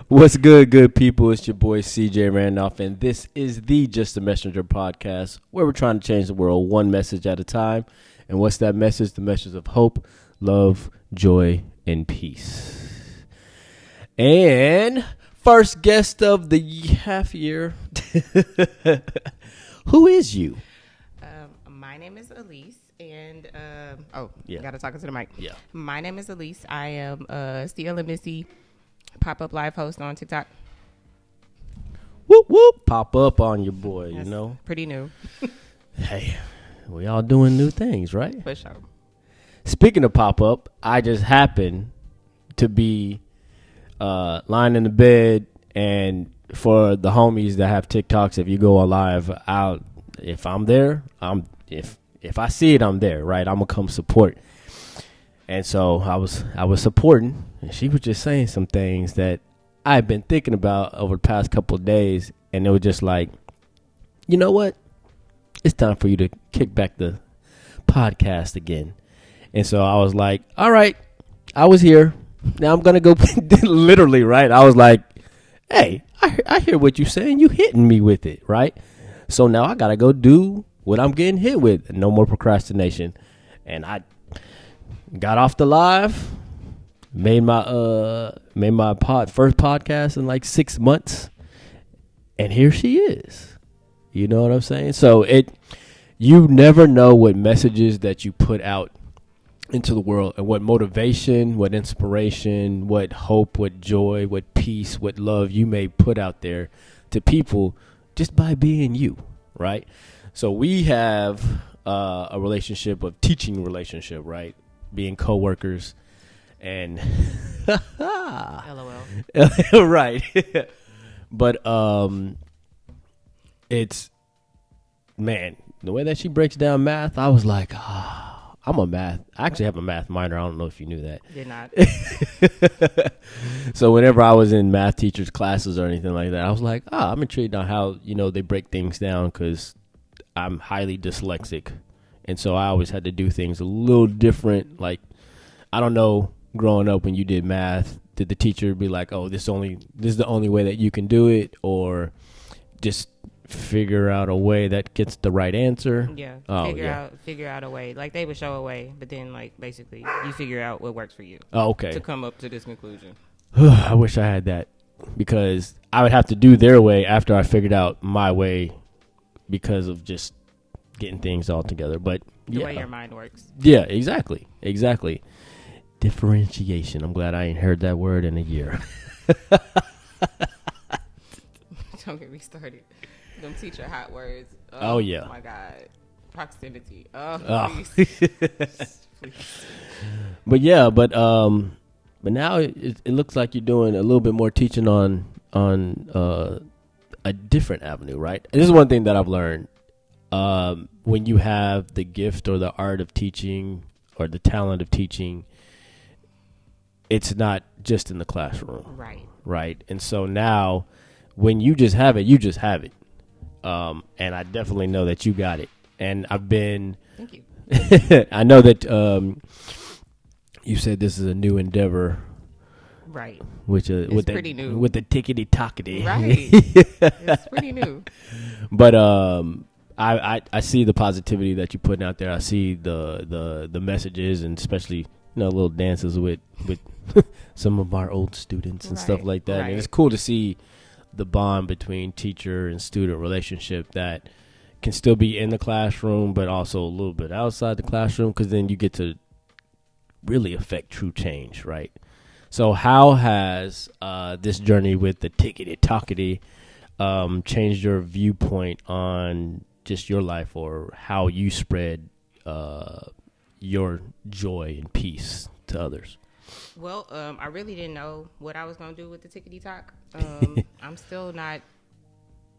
What's good people? It's your boy CJ Randolph, and this is the Just a Messenger podcast, where we're trying to change the world one message at a time. And what's that message? The message of hope, love, joy, and peace. And first guest of the half year. Who is you? My name is Elise, and Yeah. gotta talk into the mic. Yeah. My name is Elise. I am CLMSC pop-up live host on TikTok. Whoop whoop! Pop up on your boy, That's you know. pretty new. Hey, we all doing new things, right? For sure. Speaking of pop up, I just happened to be lying in the bed, and for the homies that have TikToks, if you go on live, if I'm there, if I see it, I'm there, right? I'm gonna come support. And so I was supporting, and she was just saying some things that I've been thinking about over the past couple of days, and it was just like, you know what? It's time for you to kick back the podcast again. And so I was like, all right, I was here. Now I'm gonna go literally, right? I was like, hey, I hear what you're saying. You hitting me with it, right? So now I gotta go do what I'm getting hit with. No more procrastination. And I got off the live, made my first podcast in like 6 months, and here she is. You know what I'm saying? So you never know what messages that you put out into the world, and what motivation, what inspiration, what hope, what joy, what peace, what love you may put out there to people just by being you, right? So we have a relationship, of teaching relationship, right? Being coworkers, and LOL. right. But it's, man, the way that she breaks down math, I was like, I actually have a math minor. I don't know if you knew that. Did not. So whenever I was in math teachers' classes or anything like that, I was like, I'm intrigued on how, they break things down, because I'm highly dyslexic. And so I always had to do things a little different. Like, I don't know, growing up when you did math, did the teacher be like, oh, this is the only way that you can do it, or just figure out a way that gets the right answer? Yeah. Oh, Figure out a way. Like, they would show a way, but then, like, basically you figure out what works for you. Oh, okay. To come up to this conclusion. I wish I had that, because I would have to do their way after I figured out my way, because of just getting things all together. But The way your mind works. Yeah, exactly. Differentiation. I'm glad I ain't heard that word in a year. Don't get me started. Them teacher hot words. Oh yeah. Oh my God. Proximity. Please. But yeah, but now it looks like you're doing a little bit more teaching on a different avenue, right? And this is one thing that I've learned. When you have the gift or the art of teaching or the talent of teaching, it's not just in the classroom. Right. And so now when you just have it, you just have it. And I definitely know that you got it. And Thank you. I know that you said this is a new endeavor. Right. Which it's pretty new. With the tickety tokity. Right. It's pretty new. But I see the positivity that you're putting out there. I see the messages, and especially little dances with some of our old students and stuff like that. Right. And it's cool to see the bond between teacher and student relationship that can still be in the classroom, but also a little bit outside the classroom, because then you get to really affect true change, right? So how has this journey with the tickety tokity changed your viewpoint on just your life, or how you spread your joy and peace to others? Well, I really didn't know what I was going to do with the tickety talk. I'm still not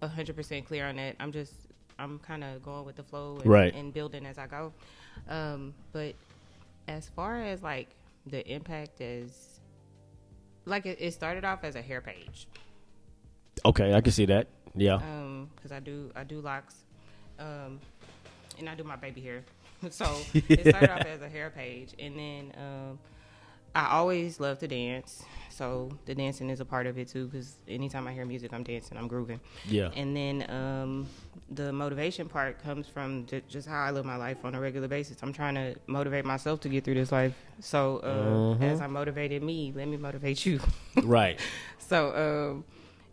100% clear on it. I'm kind of going with the flow and building as I go. But as far as like the impact is, like it started off as a hair page. Okay, I can see that. Yeah. Because I do locks, and I do my baby hair. So it started off as a hair page, and then I always loved to dance. So the dancing is a part of it too, because anytime I hear music, I'm dancing, I'm grooving. Yeah. And then the motivation part comes from just how I live my life on a regular basis. I'm trying to motivate myself to get through this life. So as I motivated me, let me motivate you. Right. So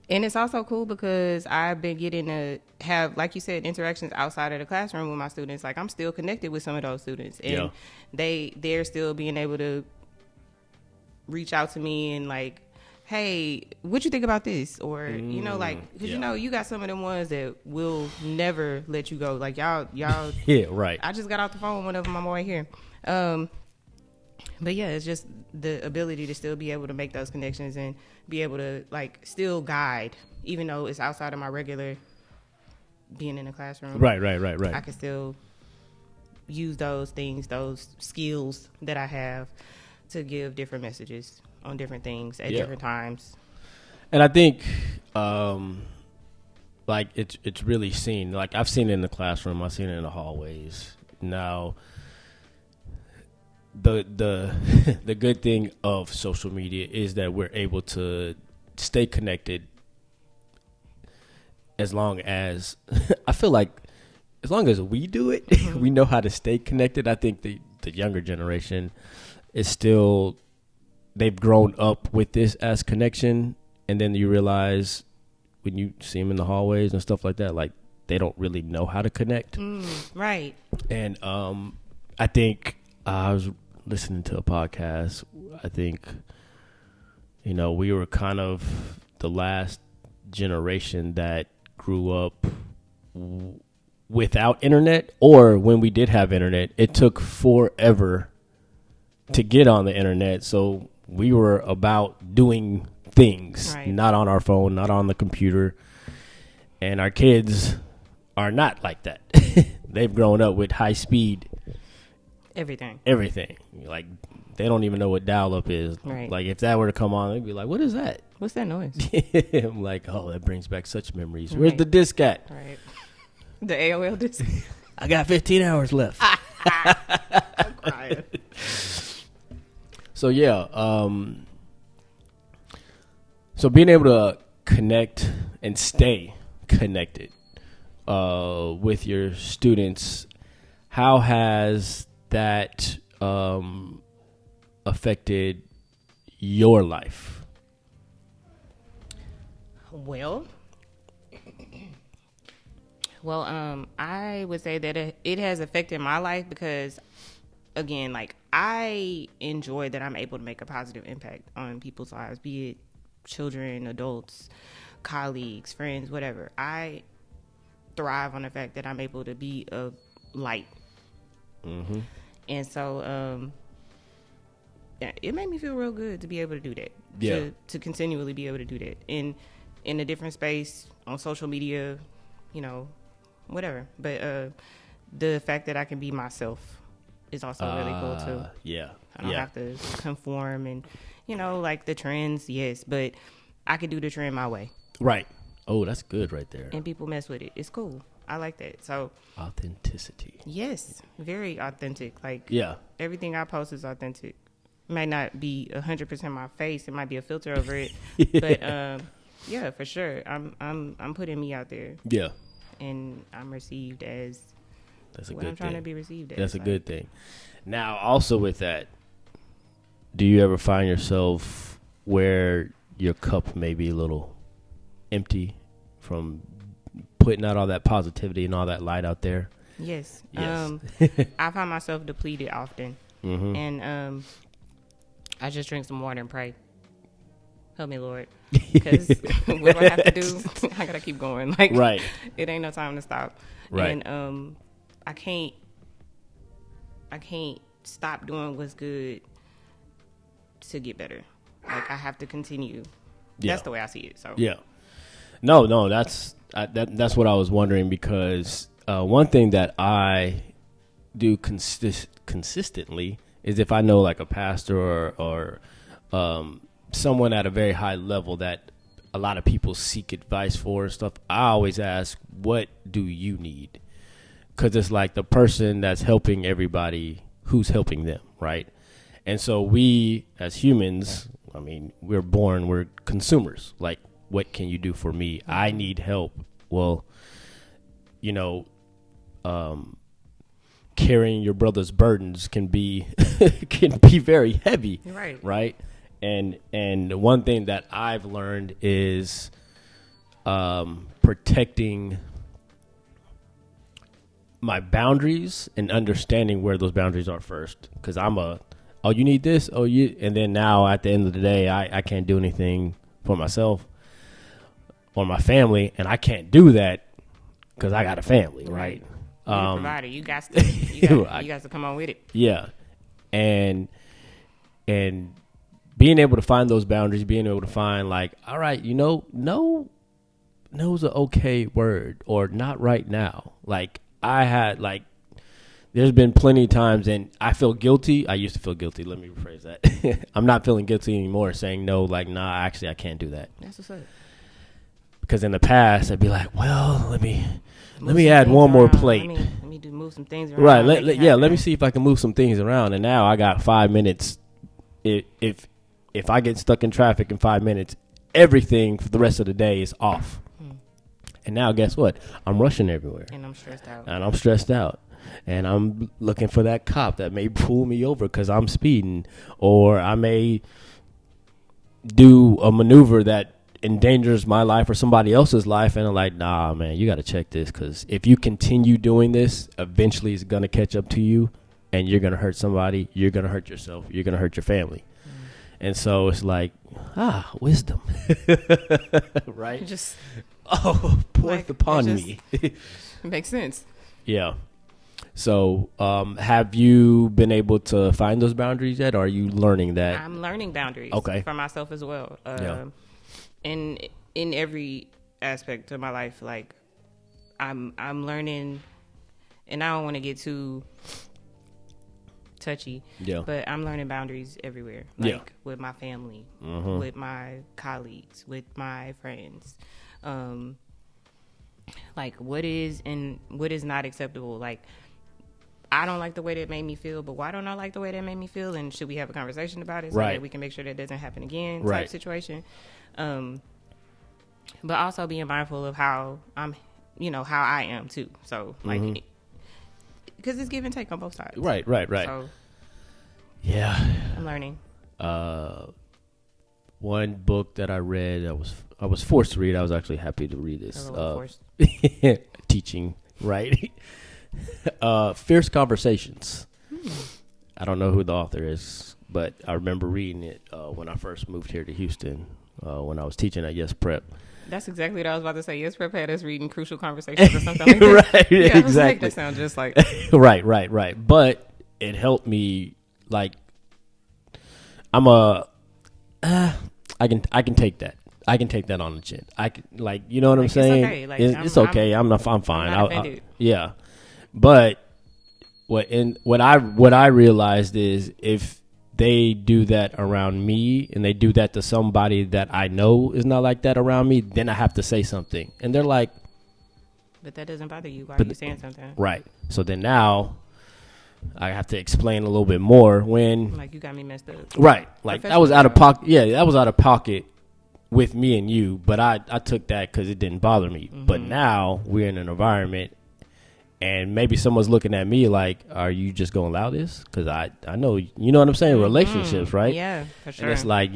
and it's also cool because I've been getting to have, like you said, interactions outside of the classroom with my students. Like, I'm still connected with some of those students, and they're still being able to reach out to me and like, hey, what you think about this? Or, you know, like, because, you know, you got some of them ones that will never let you go. Like, y'all. Yeah, right. I just got off the phone with one of them. I'm right here. But yeah, it's just the ability to still be able to make those connections and be able to like still guide, even though it's outside of my regular being in the classroom. Right. I can still use those things, those skills that I have to give different messages on different things at different times. And I think, like it's really seen. Like, I've seen it in the classroom. I've seen it in the hallways. Now, the good thing of social media is that we're able to stay connected as long as I feel like as long as we do it, we know how to stay connected. I think the younger generation is still, they've grown up with this as connection, and then you realize when you see them in the hallways and stuff like that, like they don't really know how to connect. Right. And I think I was listening to a podcast. I think, you know, we were kind of the last generation that grew up without internet, or when we did have internet, it took forever to get on the internet. So we were about doing things, not on our phone, not on the computer. And our kids are not like that. They've grown up with high speed. Everything. Like, they don't even know what dial-up is. Right. Like, if that were to come on, they'd be like, what is that? What's that noise? I'm like, oh, that brings back such memories. Where's the disc at? Right. The AOL disc. I got 15 hours left. I'm crying. So, yeah. So being able to connect and stay connected with your students, how has that affected your life? Well, I would say that it has affected my life because, again, like, I enjoy that I'm able to make a positive impact on people's lives, be it children, adults, colleagues, friends, whatever. I thrive on the fact that I'm able to be a light. Mm-hmm. And so it made me feel real good to be able to do that. Yeah. To continually be able to do that in a different space, on social media, you know, whatever. But the fact that I can be myself is also really cool too. Yeah. I don't have to conform and, you know, like the trends, yes, but I can do the trend my way. Right. Oh, that's good right there. And people mess with it. It's cool. I like that. So authenticity. Yes, very authentic. Like, everything I post is authentic. It might not be 100% my face. It might be a filter over it. But yeah, for sure. I'm putting me out there. Yeah. And I'm received as that's a what good I'm trying thing. To be received as. That's a good thing. Now, also with that, do you ever find yourself where your cup may be a little empty from putting out all that positivity and all that light out there? Yes. I find myself depleted often. Mm-hmm. And I just drink some water and pray. Help me, Lord. Because what do I have to do? I got to keep going. Like, right. It ain't no time to stop. Right. And I can't stop doing what's good to get better. Like, I have to continue. Yeah. That's the way I see it. So yeah. No, that's what I was wondering, because one thing that I do consistently is if I know like a pastor or someone at a very high level that a lot of people seek advice for and stuff, I always ask, what do you need? Because it's like the person that's helping everybody, who's helping them, right? And so we as humans, I mean, we're consumers. Like, what can you do for me? I need help. Well, you know, carrying your brother's burdens can be very heavy. Right. And one thing that I've learned is protecting my boundaries and understanding where those boundaries are first. Because you need this? And then now at the end of the day, I can't do anything for myself or my family, and I can't do that because I got a family, right? You're the provider. You got to come on with it. Yeah. And being able to find those boundaries, being able to find like, all right, no is an okay word, or not right now. Like, there's been plenty of times, and I feel guilty. I used to feel guilty. Let me rephrase that. I'm not feeling guilty anymore saying no, like, nah, actually I can't do that. That's what's up. Because in the past I'd be like, well, let me add one more plate. Let me move some things around. Right. Let me see if I can move some things around. And now I got 5 minutes. If I get stuck in traffic in 5 minutes, everything for the rest of the day is off. And now guess what? I'm rushing everywhere. And I'm stressed out. And I'm looking for that cop that may pull me over because I'm speeding. Or I may do a maneuver that endangers my life or somebody else's life, and I'm like, nah, man, you got to check this, because if you continue doing this, eventually it's going to catch up to you, and you're going to hurt somebody, you're going to hurt yourself, you're going to hurt your family. And so it's like, wisdom. Right? Just pour upon me. Makes sense. Yeah. So have you been able to find those boundaries yet, or are you learning that? I'm learning boundaries for myself as well. In every aspect of my life, like I'm learning, and I don't want to get too touchy, but I'm learning boundaries everywhere, like with my family, with my colleagues, with my friends, like what is and what is not acceptable. Like, I don't like the way that made me feel, but why don't I like the way that made me feel? And should we have a conversation about it so that we can make sure that doesn't happen again, type situation. But also being mindful of how I'm, how I am too. So like, because it's give and take on both sides. Right. So yeah, I'm learning. One book that I read, I was forced to read. I was actually happy to read this. Teaching, right? Fierce Conversations. I don't know who the author is, but I remember reading it when I first moved here to Houston, when I was teaching at Yes Prep. That's exactly what I was about to say. Yes Prep had us reading Crucial Conversations or something like that. Right, yeah, exactly. That sounds just like right. But it helped me. Like, I can take that. I can take that on the chin. I can, like, you know what I'm saying? Okay. Like, it's okay. I'm fine. I'm not offended. Yeah. But what I realized is, if they do that around me and they do that to somebody that I know is not like that around me, then I have to say something. And they're like, but that doesn't bother you. Why are you saying something? Right. So then now I have to explain a little bit more when, like, you got me messed up. Right. Like, that was out of pocket. Yeah, that was out of pocket with me and you, but I took that because it didn't bother me. But now we're in an environment, and maybe someone's looking at me like, are you just going to allow this? Because I know, you know what I'm saying? Relationships, right? Yeah, for sure. And it's like,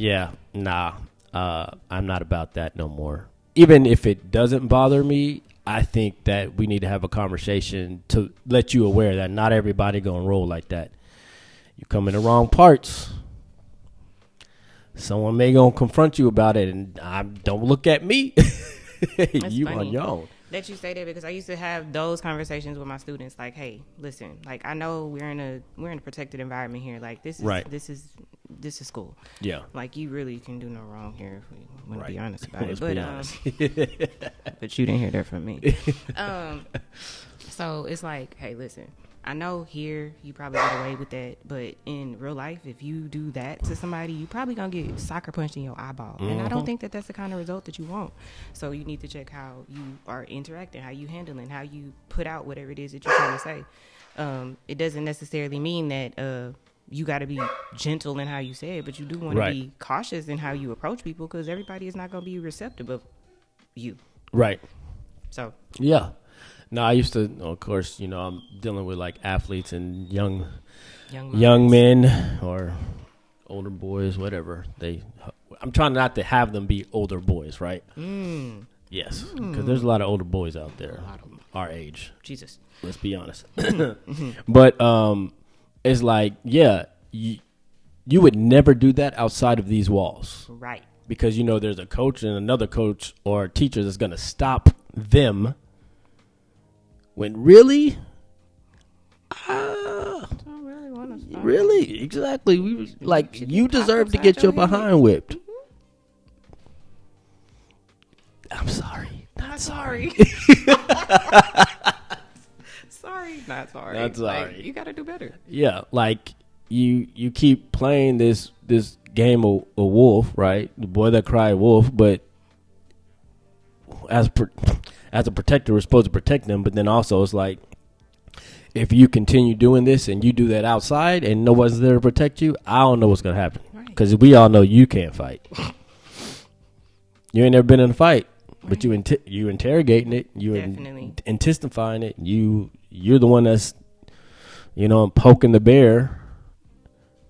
I'm not about that no more. Even if it doesn't bother me, I think that we need to have a conversation to let you aware that not everybody going to roll like that. You come in the wrong parts, someone may going to confront you about it, and don't look at me. You on your own. That you say that, because I used to have those conversations with my students, like, hey, listen, like, I know we're in a protected environment here. Like, this is school. Yeah. Like, you really can do no wrong here, if we want to be honest about it. But but you didn't hear that from me. So it's like, hey, listen, I know here you probably get away with that, but in real life, if you do that to somebody, you probably gonna get sucker punched in your eyeball. And I don't think that that's the kind of result that you want. So you need to check how you are interacting, how you handling, how you put out whatever it is that you're trying to say. It doesn't necessarily mean that you got to be gentle in how you say it, but you do want to be cautious in how you approach people, because everybody is not going to be receptive of you. Right. So. Yeah. No, I used to, of course, you know, I'm dealing with like athletes and young men or older boys, whatever. I'm trying not to have them be older boys, right? Yes, because there's a lot of older boys out there our age. Jesus. Let's be honest. But it's like, yeah, you would never do that outside of these walls. Right. Because, you know, there's a coach and another coach or a teacher that's going to stop them when really, don't really want to stop. Really, exactly. You deserve to get your behind whipped. I'm sorry. Not sorry. Sorry. Not sorry. Not sorry. Like, you got to do better. Yeah, like you keep playing this game of wolf, right? The boy that cried wolf, but as a protector, we're supposed to protect them, but then also it's like, if you continue doing this and you do that outside and no one's there to protect you, I don't know what's going to happen. Because we all know you can't fight. You ain't never been in a fight, but you interrogating it. You intensifying it. You're the one that's, you know, poking the bear,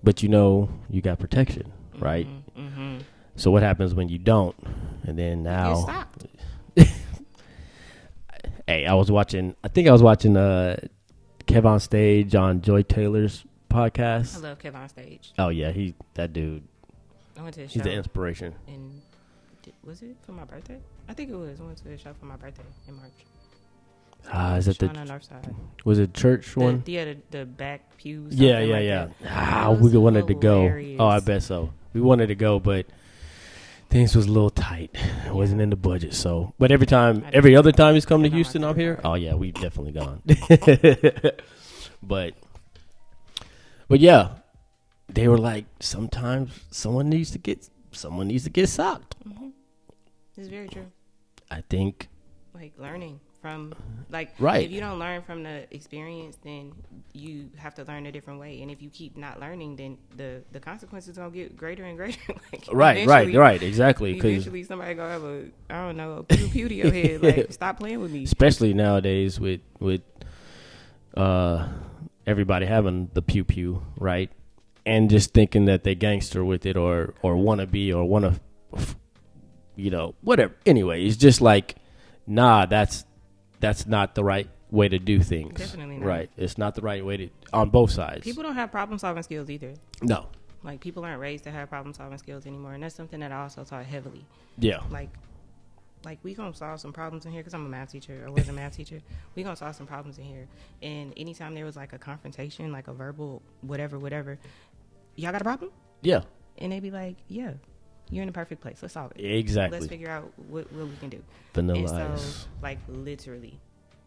but you know you got protection, right? Mm-hmm. So what happens when you don't? And then now... You stopped. Hey, I think I was watching Kev on Stage on Joy Taylor's podcast. I love Kev on Stage. Oh yeah, that dude. I went to his show. He's the inspiration. And was it for my birthday? I think it was. I went to his show for my birthday in March. Is it the north side? Was it church one? Yeah, the back pews. Yeah. We wanted to go. Oh, I bet so. We wanted to go, but things was a little tight. It wasn't in the budget. So, but every other time he's come to Houston, I'm here. Oh yeah, we've definitely gone. but yeah, they were like, sometimes someone needs to get socked. Mm-hmm. It's very true. I think, like, learning from, like, right. If you don't learn from the experience, then you have to learn a different way. And if you keep not learning, then the consequences are going to get greater and greater. Like, right, exactly. Eventually somebody going to have a pew to your head. Like, stop playing with me. Especially nowadays with everybody having the pew, right? And just thinking that they gangster with it or want to be or want to, you know, whatever. Anyway, it's just like, nah, that's not the right way to do things. Definitely not. Right. It's not the right way to, on both sides. People don't have problem-solving skills either. No. Like, people aren't raised to have problem-solving skills anymore, and that's something that I also taught heavily. Yeah. Like we gonna solve some problems in here, because I'm a math teacher, or was a math teacher. We gonna solve some problems in here, and anytime there was like a confrontation, like a verbal whatever, y'all got a problem? Yeah. And they be like, yeah, you're in the perfect place. Let's solve it. Exactly. Let's figure out what we can do. Vanilla and ice. So, like, literally,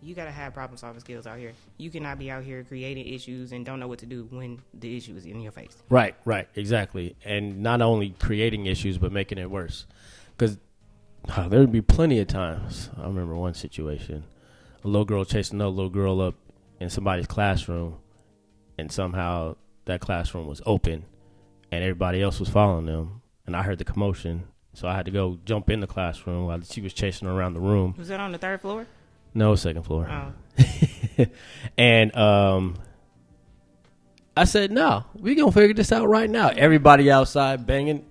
you got to have problem-solving skills out here. You cannot be out here creating issues and don't know what to do when the issue is in your face. Right, exactly. And not only creating issues, but making it worse. Because there would be plenty of times. I remember one situation. A little girl chasing another little girl up in somebody's classroom, and somehow that classroom was open, and everybody else was following them. And I heard the commotion, so I had to go jump in the classroom while she was chasing her around the room. Was that on the third floor? No, second floor. Oh. And I said, no, we going to figure this out right now. Everybody outside banging.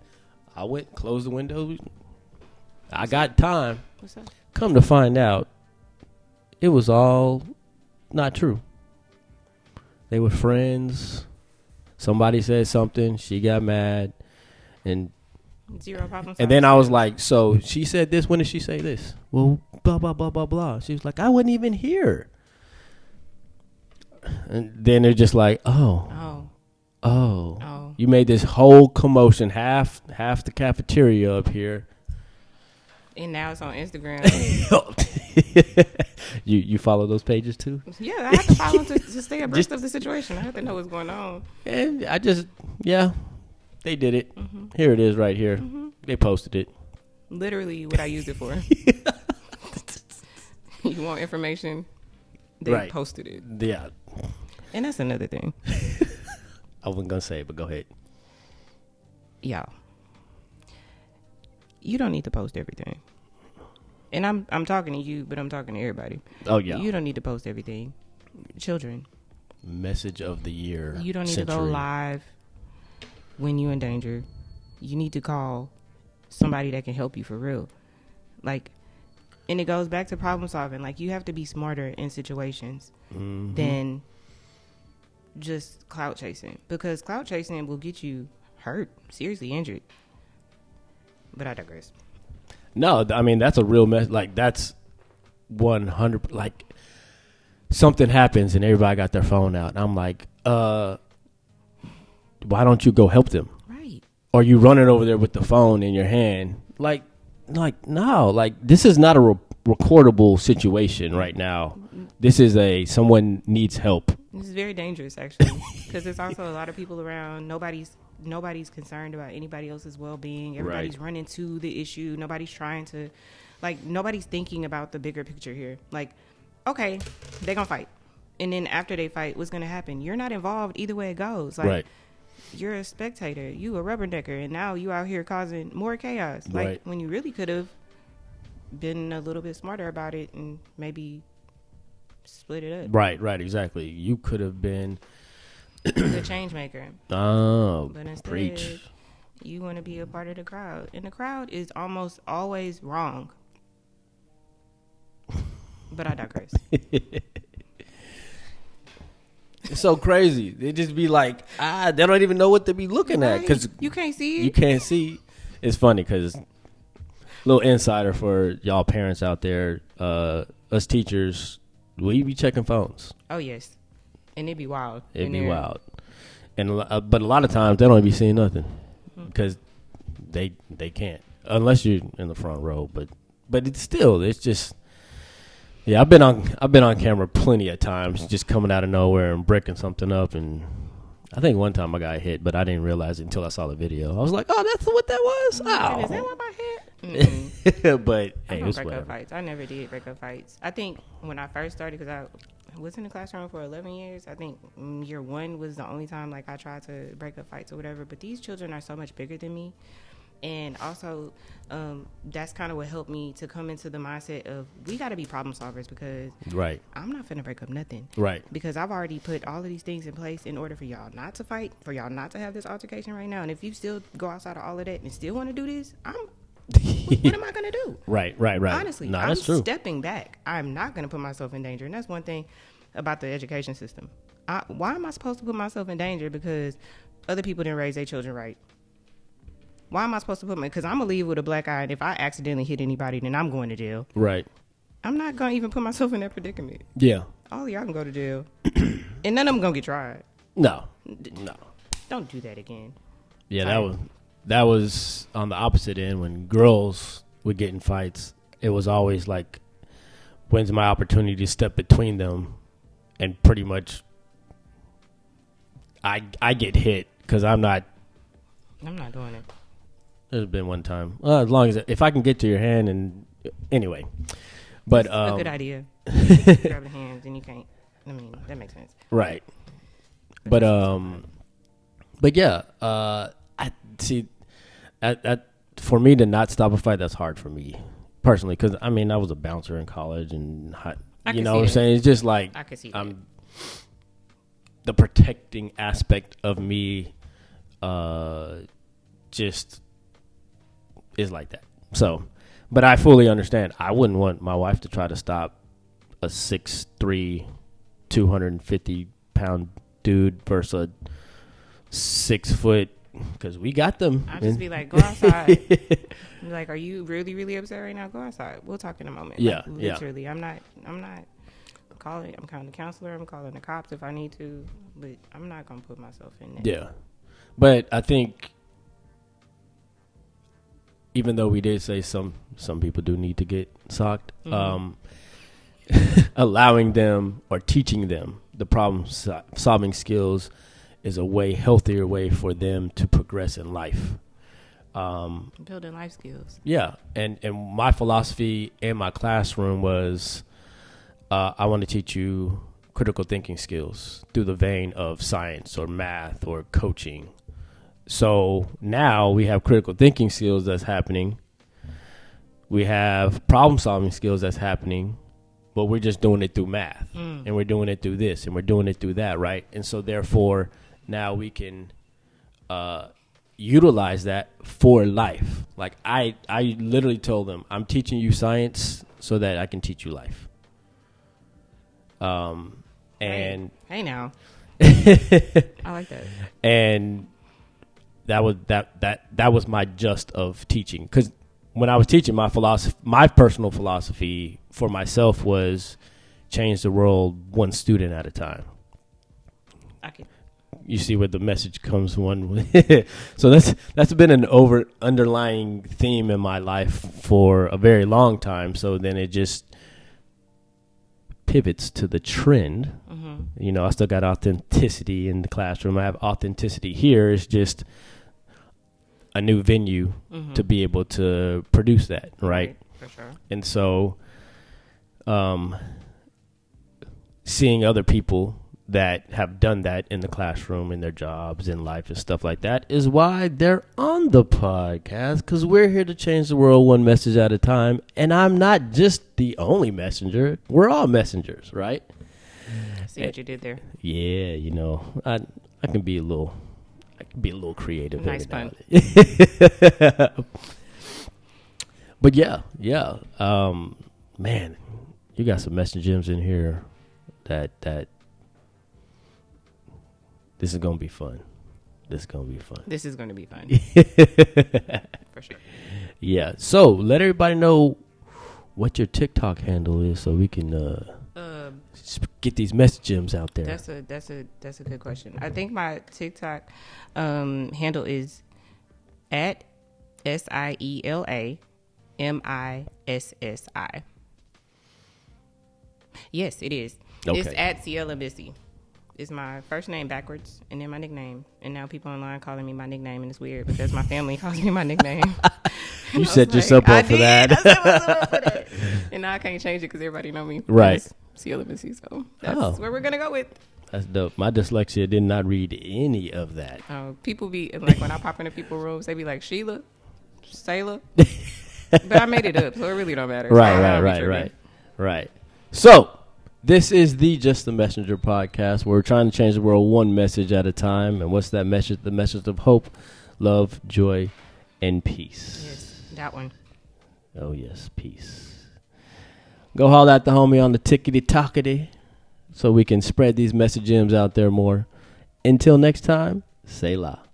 I went, closed the window. I got time. What's that? Come to find out, it was all not true. They were friends. Somebody said something. She got mad. And zero problem. And then I was like, so she said this. When did she say this? Well, blah, blah, blah, blah, blah. She was like, I wasn't even here. And then they're just like, oh. You made this whole commotion, half the cafeteria up here. And now it's on Instagram. You follow those pages too? Yeah, I have to follow to stay abreast of the situation. I have to know what's going on. And they did it. Mm-hmm. Here it is right here. Mm-hmm. They posted it. Literally what I used it for. You want information? They posted it. Yeah. And that's another thing. I wasn't gonna say it, but go ahead. Y'all, you don't need to post everything. And I'm talking to you, but I'm talking to everybody. Oh yeah. You don't need to post everything. Children. Message of the year. You don't need to go live when you're in danger. You need to call somebody that can help you for real. Like, and it goes back to problem solving. Like, you have to be smarter in situations than just clout chasing, because clout chasing will get you hurt, seriously injured. But I digress. No, I mean, that's a real mess. Like, that's 100. Like, something happens and everybody got their phone out, and I'm like, why don't you go help them? Right. Or you running over there with the phone in your hand, like no, like, this is not a recordable situation right now. This is someone needs help. This is very dangerous, actually, because there's also a lot of people around. Nobody's concerned about anybody else's well-being. Everybody's running to the issue. Nobody's trying to, like, nobody's thinking about the bigger picture here. Like, okay, they're gonna fight, and then after they fight, what's gonna happen? You're not involved either way it goes. Like, right. You're a spectator. You a rubbernecker, and now you out here causing more chaos. Like, right. When you really could have been a little bit smarter about it and maybe split it up. Right, exactly. You could have been the change maker. Oh, but instead, preach. You want to be a part of the crowd, and the crowd is almost always wrong. But I digress. It's so crazy. They just be like, they don't even know what to be looking at, because you can't see it. You can't see. It's funny because little insider for y'all parents out there, us teachers, we be checking phones. Oh yes, and it'd be wild. It'd be wild, and but a lot of times they don't be seeing nothing because they can't unless you're in the front row. But it's just. Yeah, I've been on camera plenty of times, just coming out of nowhere and breaking something up, and I think one time I got hit, but I didn't realize it until I saw the video. I was like, "Oh, that's what that was." Oh, is that what I hit? But hey, I it don't was break whatever. up fights. I never did break up fights. I think when I first started, because I was in the classroom for 11 years. I think year 1 was the only time like I tried to break up fights or whatever. But these children are so much bigger than me. And also, that's kind of what helped me to come into the mindset of we got to be problem solvers, because right. I'm not finna break up nothing. Right. Because I've already put all of these things in place in order for y'all not to fight, for y'all not to have this altercation right now. And if you still go outside of all of that and still want to do this, what am I going to do? Right. Honestly, no, I'm true. stepping back. I'm not going to put myself in danger. And that's one thing about the education system. Why am I supposed to put myself in danger because other people didn't raise their children right? Why am I supposed to because I'm going to leave with a black eye, and if I accidentally hit anybody, then I'm going to jail. Right. I'm not going to even put myself in that predicament. Yeah. All of y'all can go to jail. And none of them going to get tried. No. Don't do that again. Yeah, that was on the opposite end. When girls would get in fights, it was always like, when's my opportunity to step between them? And pretty much I get hit because I'm not doing it. There's been one time. As long as if I can get to your hand, and anyway, but that's a good idea. Grab the hands, and you can't. I mean, that makes sense, right? But yeah, I see. For me to not stop a fight, that's hard for me personally, because I mean, I was a bouncer in college, and you know what I'm saying. It's just like I can see that. The protecting aspect of me, just is like that. So, but I fully understand. I wouldn't want my wife to try to stop a 6'3", 250-pound dude versus a 6 foot, because we got them. I'll just be like, go outside. Be like, are you really, really upset right now? Go outside. We'll talk in a moment. Yeah, like, literally. Yeah. I'm not calling. I'm calling the counselor. I'm calling the cops if I need to, but I'm not gonna put myself in that. Yeah, but I think, even though we did say some people do need to get socked, allowing them or teaching them the problem solving skills is a way healthier way for them to progress in life. Building life skills. Yeah, and my philosophy in my classroom was, I want to teach you critical thinking skills through the vein of science or math or coaching. So now we have critical thinking skills that's happening. We have problem solving skills that's happening, but we're just doing it through math and we're doing it through this and we're doing it through that. Right. And so therefore now we can, utilize that for life. Like I literally told them, I'm teaching you science so that I can teach you life. And hey now, I like that. And that was my just of teaching, because when I was teaching, my personal philosophy for myself was change the world one student at a time. Okay. You see where the message comes one. So that's been an underlying theme in my life for a very long time. So then it just pivots to the trend. Mm-hmm. I still got authenticity in the classroom. I have authenticity here. It's just a new venue to be able to produce that, right? For sure. And so seeing other people that have done that in the classroom, in their jobs, in life and stuff like that is why they're on the podcast, because we're here to change the world one message at a time. And I'm not just the only messenger. We're all messengers, right? See what you did there. Yeah, I can be a little creative. Nice pun. But yeah. Man, you got some message gems in here that this is going to be fun. This is going to be fun. For sure. Yeah. So let everybody know what your TikTok handle is so we can get these message gems out there. That's a good question. I think my TikTok handle is at SIELA MISSI. Yes, it is. Okay. It's at Selah Missy. It's my first name backwards and then my nickname. And now people online calling me my nickname, and it's weird because my family calls me my nickname. You set yourself up for that. I set myself up for that. And now I can't change it because everybody know me. Right. Selah Missy. So that's where we're going to go with. That's dope. My dyslexia did not read any of that. People be like, when I pop into people's rooms, they be like, Sheila, Selah. But I made it up, so it really don't matter. Right. So this is the Just the Messenger podcast. We're trying to change the world one message at a time. And what's that message? The message of hope, love, joy, and peace. Yes, that one. Oh, yes, peace. Go holler at the homie on the ticty tokity so we can spread these message gems out there more. Until next time, Selah.